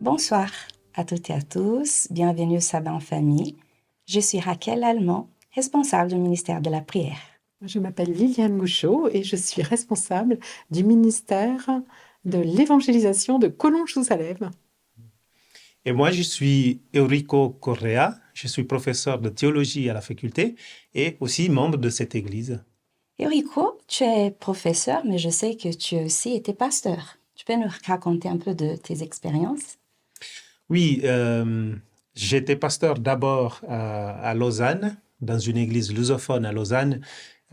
Bonsoir à toutes et à tous, bienvenue au Sabbat en famille. Je suis Raquel Allemand, responsable du ministère de la prière. Je m'appelle Liliane Gouchot et je suis responsable du ministère de l'évangélisation de Collonges-sous-Salève. Et moi, je suis Eurico Correa, je suis professeur de théologie à la faculté et aussi membre de cette église. Eurico, tu es professeur, mais je sais que tu as aussi été pasteur. Tu peux nous raconter un peu de tes expériences? Oui, j'étais pasteur d'abord à Lausanne, dans une église lusophone à Lausanne,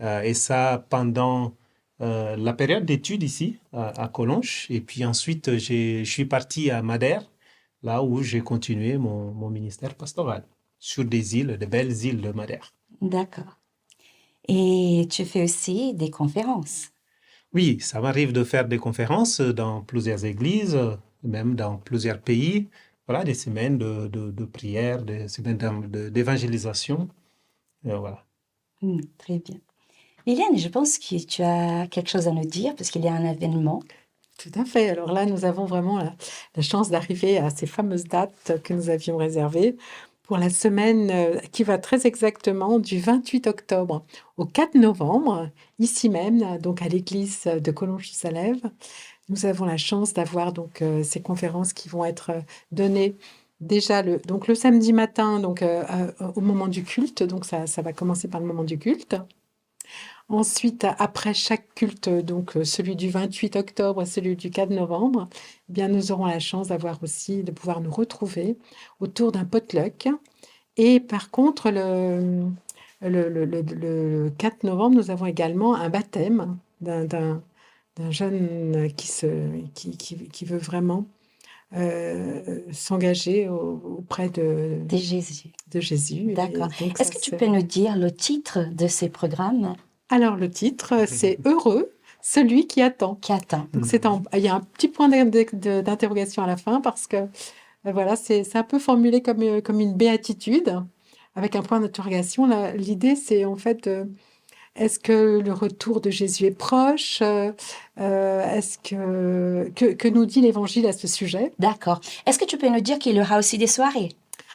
et ça pendant la période d'études ici, à Collonges. Et puis ensuite, je suis parti à Madère, là où j'ai continué mon ministère pastoral, sur des îles, de belles îles de Madère. D'accord. Et tu fais aussi des conférences? Oui, ça m'arrive de faire des conférences dans plusieurs églises, même dans plusieurs pays. Voilà, des semaines de prière, des semaines d'évangélisation. Voilà. Très bien. Liliane, je pense que tu as quelque chose à nous dire parce qu'il y a un événement. Tout à fait. Alors là, nous avons vraiment la chance d'arriver à ces fameuses dates que nous avions réservées pour la semaine qui va très exactement du 28 octobre au 4 novembre, ici même, donc à l'église de Collonges-sous-Salève. Nous avons la chance d'avoir donc ces conférences qui vont être données déjà le samedi matin, au moment du culte. Donc ça va commencer par le moment du culte. Ensuite, après chaque culte, donc celui du 28 octobre et celui du 4 novembre, eh bien, nous aurons la chance de pouvoir nous retrouver autour d'un potluck. Et par contre, le 4 novembre, nous avons également un baptême d'un jeune qui veut vraiment s'engager auprès de Jésus. De Jésus. D'accord. Est-ce que tu peux nous dire le titre de ces programmes? Alors, le titre, c'est « Heureux, celui qui attend ». Qui attend. Donc, il y a un petit point d'interrogation à la fin parce que, voilà, c'est un peu formulé comme une béatitude avec un point d'interrogation. L'idée, c'est en fait, est-ce que le retour de Jésus est proche? Est-ce que nous dit l'Évangile à ce sujet? D'accord. Est-ce que tu peux nous dire qu'il y aura aussi des soirées?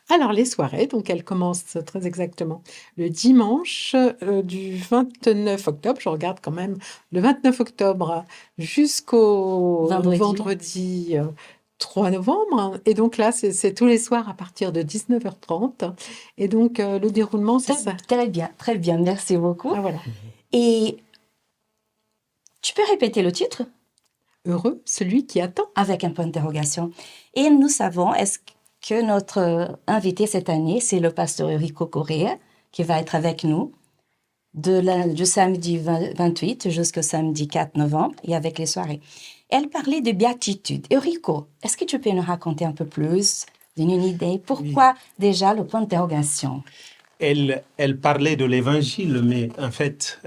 Alors, les soirées, donc elles commencent très exactement le dimanche du 29 octobre. Je regarde quand même le 29 octobre jusqu'au vendredi 3 novembre. Et donc là, c'est tous les soirs à partir de 19h30. Et donc, le déroulement, c'est ça. Très bien. Merci beaucoup. Ah, voilà. Et tu peux répéter le titre? Heureux, celui qui attend. Avec un point d'interrogation. Et nous savons, est-ce que notre invité cette année, c'est le pasteur Eurico Correa, qui va être avec nous du samedi 28 jusqu'au samedi 4 novembre, et avec les soirées. Elle parlait de béatitude. Eurico, est-ce que tu peux nous raconter un peu plus, donner une idée? Pourquoi déjà le point d'interrogation? Elle parlait de l'Évangile, mais en fait,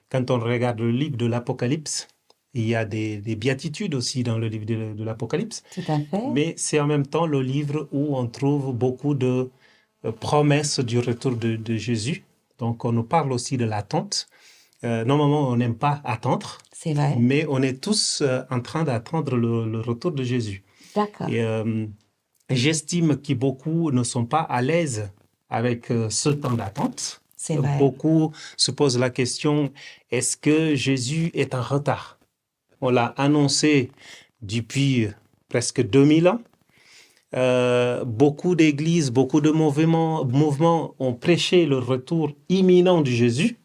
quand on regarde le livre de l'Apocalypse, il y a des béatitudes aussi dans le livre de l'Apocalypse. Tout à fait. Mais c'est en même temps le livre où on trouve beaucoup de promesses du retour de Jésus. Donc, on nous parle aussi de l'attente. Normalement, on n'aime pas attendre. C'est vrai. Mais on est tous en train d'attendre le retour de Jésus. D'accord. Et j'estime que beaucoup ne sont pas à l'aise avec ce temps d'attente. C'est vrai. Beaucoup se posent la question, est-ce que Jésus est en retard? On l'a annoncé depuis presque 2000 ans. Beaucoup d'églises, beaucoup de mouvements ont prêché le retour imminent de Jésus.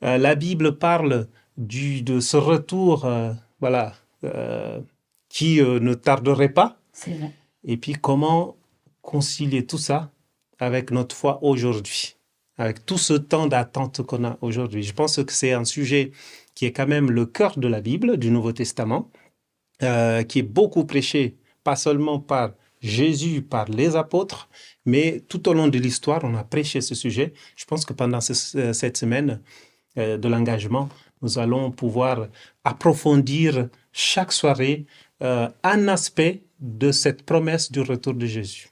La Bible parle de ce retour qui ne tarderait pas. C'est vrai. Et puis, comment concilier tout ça avec notre foi aujourd'hui, avec tout ce temps d'attente qu'on a aujourd'hui? Je pense que c'est un sujet qui est quand même le cœur de la Bible, du Nouveau Testament, qui est beaucoup prêché, pas seulement par Jésus, par les apôtres, mais tout au long de l'histoire, on a prêché ce sujet. Je pense que pendant cette semaine de l'engagement, Nous allons pouvoir approfondir chaque soirée un aspect de cette promesse du retour de Jésus.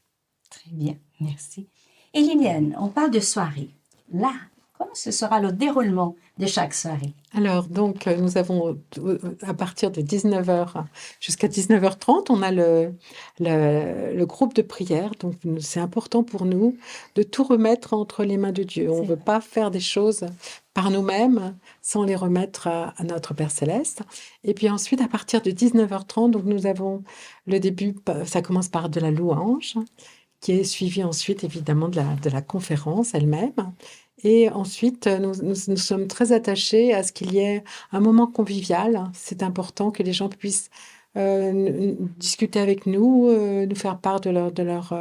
Très bien, merci. Et Liliane, on parle de soirée. Là, comment ce sera le déroulement de chaque soirée? Alors, donc, nous avons, à partir de 19h jusqu'à 19h30, on a le groupe de prière. Donc, c'est important pour nous de tout remettre entre les mains de Dieu. On ne veut pas faire des choses par nous-mêmes sans les remettre à notre Père Céleste. Et puis ensuite, à partir de 19h30, donc, nous avons le début, ça commence par de la louange, qui est suivi ensuite, évidemment, de la conférence elle-même. Et ensuite, nous sommes très attachés à ce qu'il y ait un moment convivial. C'est important que les gens puissent discuter avec nous, nous faire part de leurs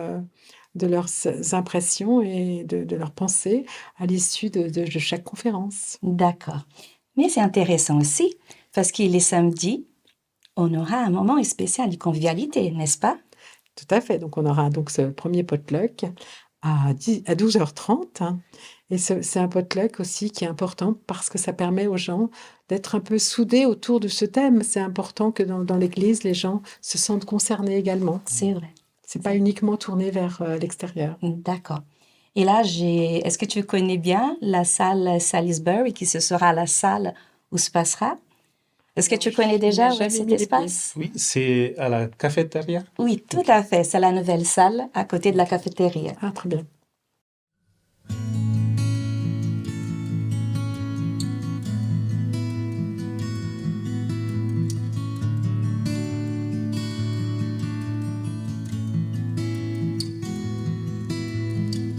impressions et de leurs pensées à l'issue de chaque conférence. D'accord. Mais c'est intéressant aussi, parce qu'il est samedi, on aura un moment spécial de convivialité, n'est-ce pas? Tout à fait. Donc, on aura donc ce premier potluck à 12h30. Et c'est un potluck aussi qui est important parce que ça permet aux gens d'être un peu soudés autour de ce thème. C'est important que dans l'Église, les gens se sentent concernés également. C'est vrai. C'est pas uniquement tourné vers l'extérieur. D'accord. Et là, est-ce que tu connais bien la salle Salisbury, qui ce sera la salle où se passera? Est-ce que tu connais déjà cet espace? Oui, c'est à la cafétéria. Oui, tout à fait. C'est la nouvelle salle à côté de la cafétéria. Ah, très bien.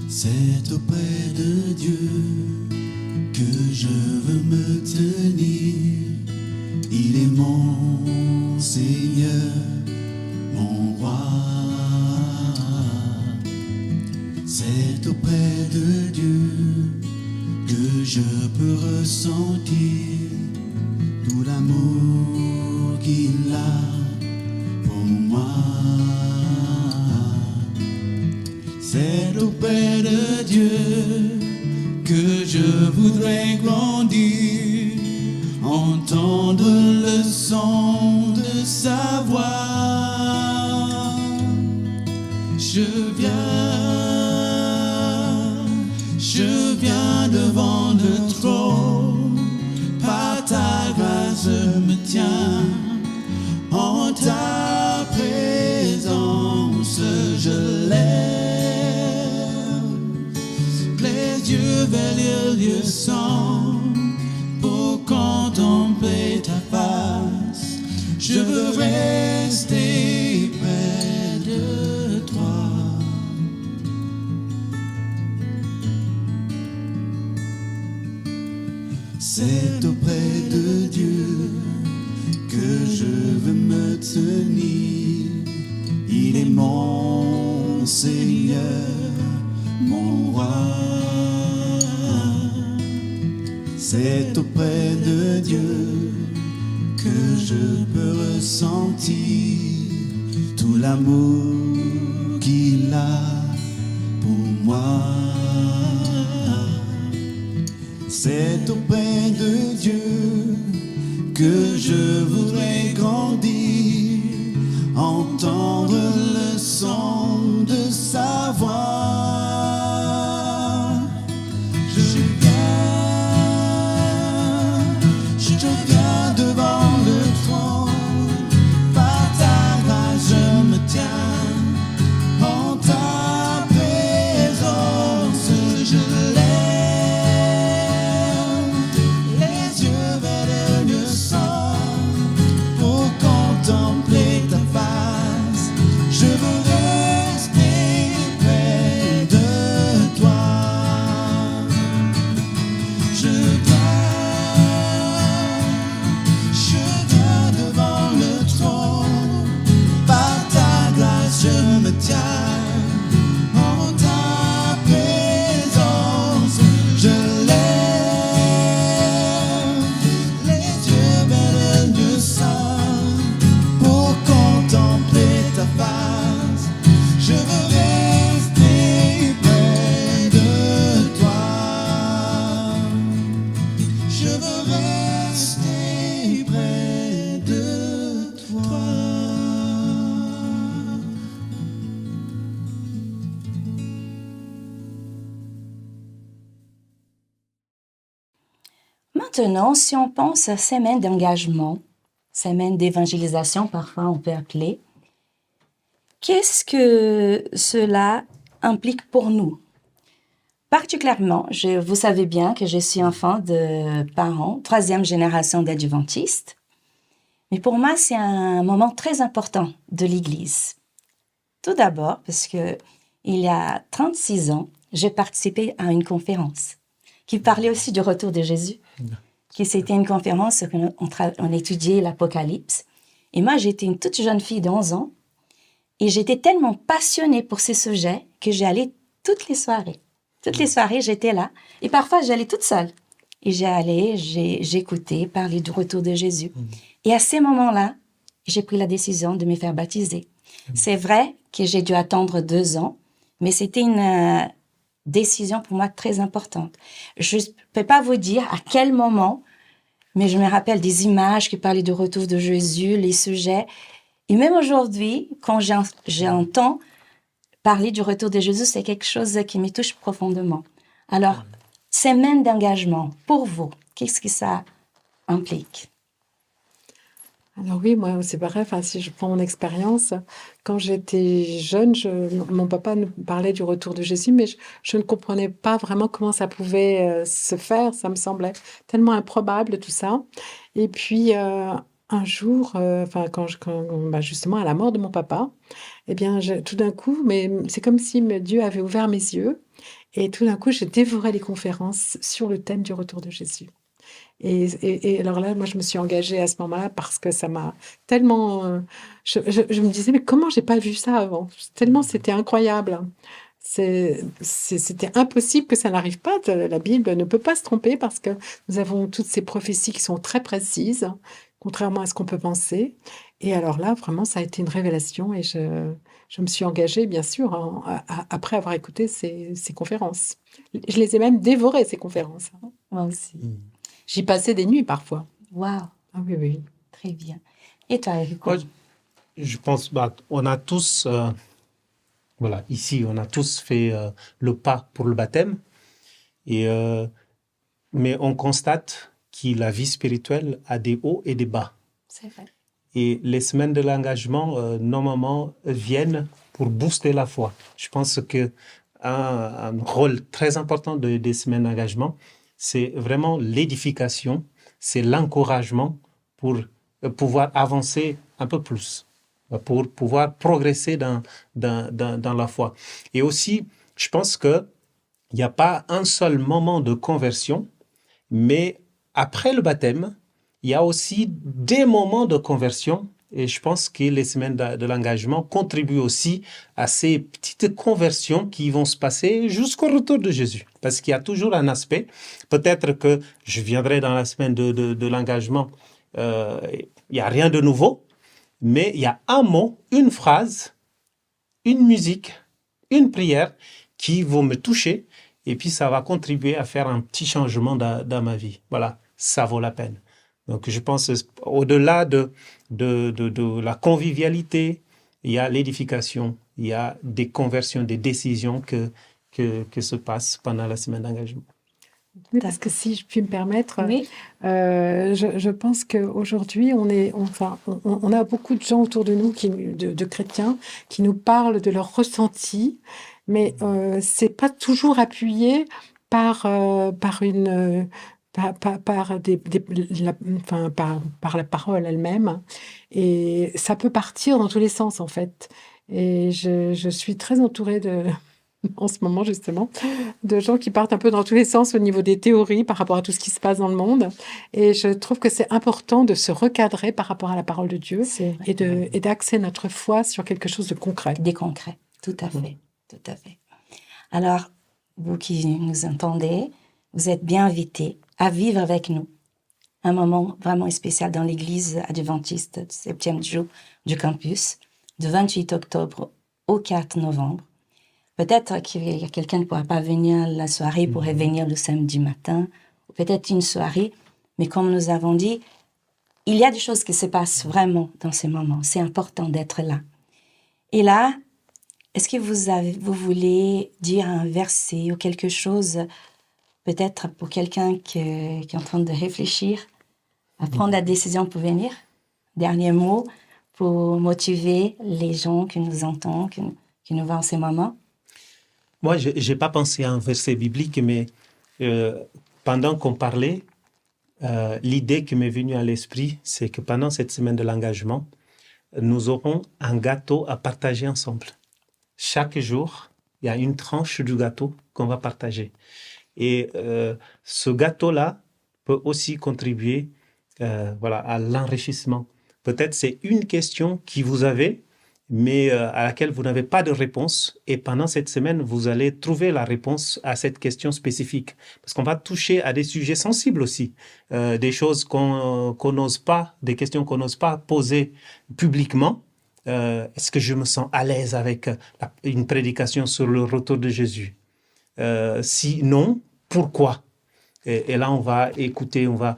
C'est auprès de Dieu que je veux me tenir. Il est mon Seigneur, mon roi. C'est auprès de Dieu que je peux ressentir tout l'amour qu'il a pour moi. C'est auprès de Dieu que je voudrais grandir, entendre le son de sa voix. Je viens devant le trône, par ta grâce je me tiens, en ta présence je lève les yeux vers les lieux saints pour contempler ta face. Je veux rester près de toi. C'est auprès de Dieu que je veux me tenir. Il est mon Seigneur, mon roi. C'est auprès de Dieu que je peux ressentir tout l'amour qu'il a pour moi. C'est auprès de Dieu que je voudrais grandir, entendre le son de sa voix. Je viens devant le trône, par ta grâce je me tiens, en ta présence je lève les yeux vers le lieu saint pour contempler ta face. Je veux rester près de Maintenant, si on pense à semaine d'engagement, semaine d'évangélisation, parfois on peut appeler, qu'est-ce que cela implique pour nous? Particulièrement, vous savez bien que je suis enfant de parents, 3e génération d'adventistes. Mais pour moi, c'est un moment très important de l'Église. Tout d'abord, parce que il y a 36 ans, j'ai participé à une conférence qui parlait aussi du retour de Jésus. C'était une conférence où on étudiait l'Apocalypse. Et moi, j'étais une toute jeune fille de 11 ans et j'étais tellement passionnée pour ces sujets que j'allais toutes les soirées. Toutes les soirées, j'étais là. Et parfois, j'allais toute seule. Et j'écoutais parler du retour de Jésus. Et à ces moments-là, j'ai pris la décision de me faire baptiser. C'est vrai que j'ai dû attendre 2 ans, mais c'était une décision pour moi très importante. Je ne peux pas vous dire à quel moment, mais je me rappelle des images qui parlaient du retour de Jésus, les sujets. Et même aujourd'hui, quand j'entends parler du retour de Jésus, c'est quelque chose qui me touche profondément. Alors, semaine d'engagement, pour vous, qu'est-ce que ça implique? Alors oui, moi, c'est pareil. Enfin, si je prends mon expérience, quand j'étais jeune, mon papa nous parlait du retour de Jésus, mais je ne comprenais pas vraiment comment ça pouvait se faire. Ça me semblait tellement improbable, tout ça. Et puis, un jour, justement, à la mort de mon papa, eh bien, tout d'un coup, mais c'est comme si Dieu avait ouvert mes yeux. Et tout d'un coup, j'ai dévoré les conférences sur le thème du retour de Jésus. Et alors là, moi, je me suis engagée à ce moment-là parce que ça m'a tellement... je me disais, mais comment j'ai pas vu ça avant? Tellement c'était incroyable. C'était impossible que ça n'arrive pas. La Bible ne peut pas se tromper parce que nous avons toutes ces prophéties qui sont très précises, contrairement à ce qu'on peut penser. Et alors là, vraiment, ça a été une révélation et je me suis engagée, bien sûr, après avoir écouté ces conférences. Je les ai même dévorées, ces conférences. Moi aussi. J'y passais des nuits parfois. Waouh, Ah oui, oui. très bien. Et toi, Enrico? Moi, je pense, on a tous, voilà, ici, on a tous fait le pas pour le baptême. Mais on constate que la vie spirituelle a des hauts et des bas. C'est vrai. Et les semaines de l'engagement, normalement, viennent pour booster la foi. Je pense qu'un rôle très important des semaines d'engagement, c'est vraiment l'édification, c'est l'encouragement pour pouvoir avancer un peu plus, pour pouvoir progresser dans la foi. Et aussi, je pense qu'il n'y a pas un seul moment de conversion, mais après le baptême, il y a aussi des moments de conversion. Et je pense que les semaines de l'engagement contribuent aussi à ces petites conversions qui vont se passer jusqu'au retour de Jésus. Parce qu'il y a toujours un aspect. Peut-être que je viendrai dans la semaine de l'engagement, il n'y a rien de nouveau, mais il y a un mot, une phrase, une musique, une prière qui vont me toucher et puis ça va contribuer à faire un petit changement dans ma vie. Voilà, ça vaut la peine. Donc, je pense au-delà de la convivialité, il y a l'édification, il y a des conversions, des décisions que se passent pendant la semaine d'engagement. Oui, parce que si je puis me permettre, Oui. je pense qu'aujourd'hui, on a beaucoup de gens autour de nous, de chrétiens, qui nous parlent de leurs ressentis, mais c'est pas toujours appuyé par une par la parole elle-même, et ça peut partir dans tous les sens en fait. Et je suis très entourée en ce moment justement, de gens qui partent un peu dans tous les sens au niveau des théories par rapport à tout ce qui se passe dans le monde. Et je trouve que c'est important de se recadrer par rapport à la parole de Dieu et d'axer notre foi sur quelque chose de concret. Des concrets, tout à fait, tout à fait. Alors, vous qui nous entendez, vous êtes bien invités à vivre avec nous un moment vraiment spécial dans l'église adventiste du 7e jour du campus, du 28 octobre au 4 novembre. Peut-être qu'il y a quelqu'un qui ne pourra pas venir la soirée, pourrait venir le samedi matin, ou peut-être une soirée, mais comme nous avons dit, il y a des choses qui se passent vraiment dans ces moments. C'est important d'être là. Et là, est-ce que vous voulez dire un verset ou quelque chose, peut-être pour quelqu'un qui est en train de réfléchir, à prendre la décision pour venir, dernier mot pour motiver les gens qui nous entendent, qui nous voient en ces moments. Moi, je n'ai pas pensé à un verset biblique, mais pendant qu'on parlait, l'idée qui m'est venue à l'esprit, c'est que pendant cette semaine de l'engagement, nous aurons un gâteau à partager ensemble. Chaque jour, il y a une tranche du gâteau qu'on va partager. Et ce gâteau-là peut aussi contribuer à l'enrichissement. Peut-être c'est une question que vous avez, mais à laquelle vous n'avez pas de réponse. Et pendant cette semaine, vous allez trouver la réponse à cette question spécifique. Parce qu'on va toucher à des sujets sensibles aussi, des choses qu'on n'ose pas, des questions qu'on n'ose pas poser publiquement. Est-ce que je me sens à l'aise avec une prédication sur le retour de Jésus? Si non, pourquoi? Et là, on va écouter, on va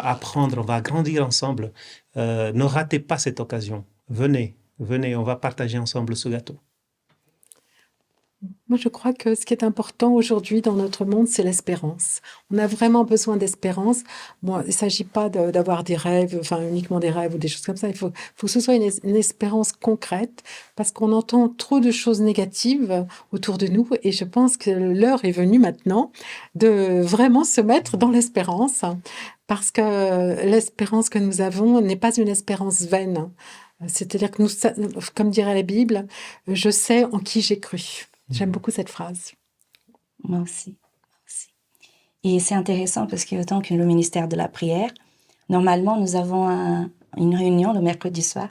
apprendre, on va grandir ensemble. Ne ratez pas cette occasion. Venez, on va partager ensemble ce gâteau. Moi, je crois que ce qui est important aujourd'hui dans notre monde, c'est l'espérance. On a vraiment besoin d'espérance. Bon, il ne s'agit pas d'avoir des rêves, uniquement des rêves ou des choses comme ça. Il faut que ce soit une espérance concrète, parce qu'on entend trop de choses négatives autour de nous. Et je pense que l'heure est venue maintenant de vraiment se mettre dans l'espérance, parce que l'espérance que nous avons n'est pas une espérance vaine. C'est-à-dire que comme dirait la Bible, je sais en qui j'ai cru. J'aime beaucoup cette phrase. Moi aussi. Et c'est intéressant parce que autant que le ministère de la prière, normalement, nous avons une réunion le mercredi soir.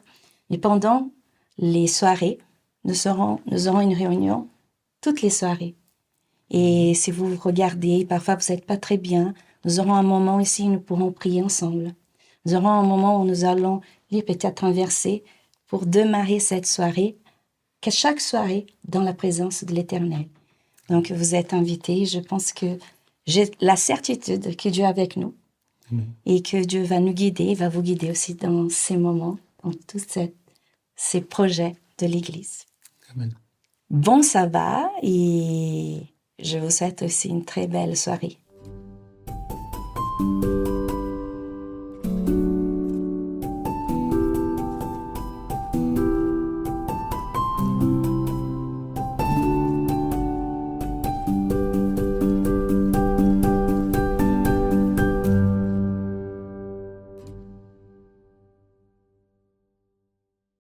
Et pendant les soirées, nous aurons une réunion toutes les soirées. Et si vous regardez, parfois vous n'êtes pas très bien, nous aurons un moment ici où nous pourrons prier ensemble. Nous aurons un moment où nous allons lire peut-être un verset pour démarrer cette soirée, qu'à chaque soirée, dans la présence de l'Éternel. Donc, vous êtes invités. Je pense que j'ai la certitude que Dieu est avec nous et que Dieu va nous guider, va vous guider aussi dans ces moments, dans tous ces projets de l'Église. Amen. Bon sabbat et je vous souhaite aussi une très belle soirée.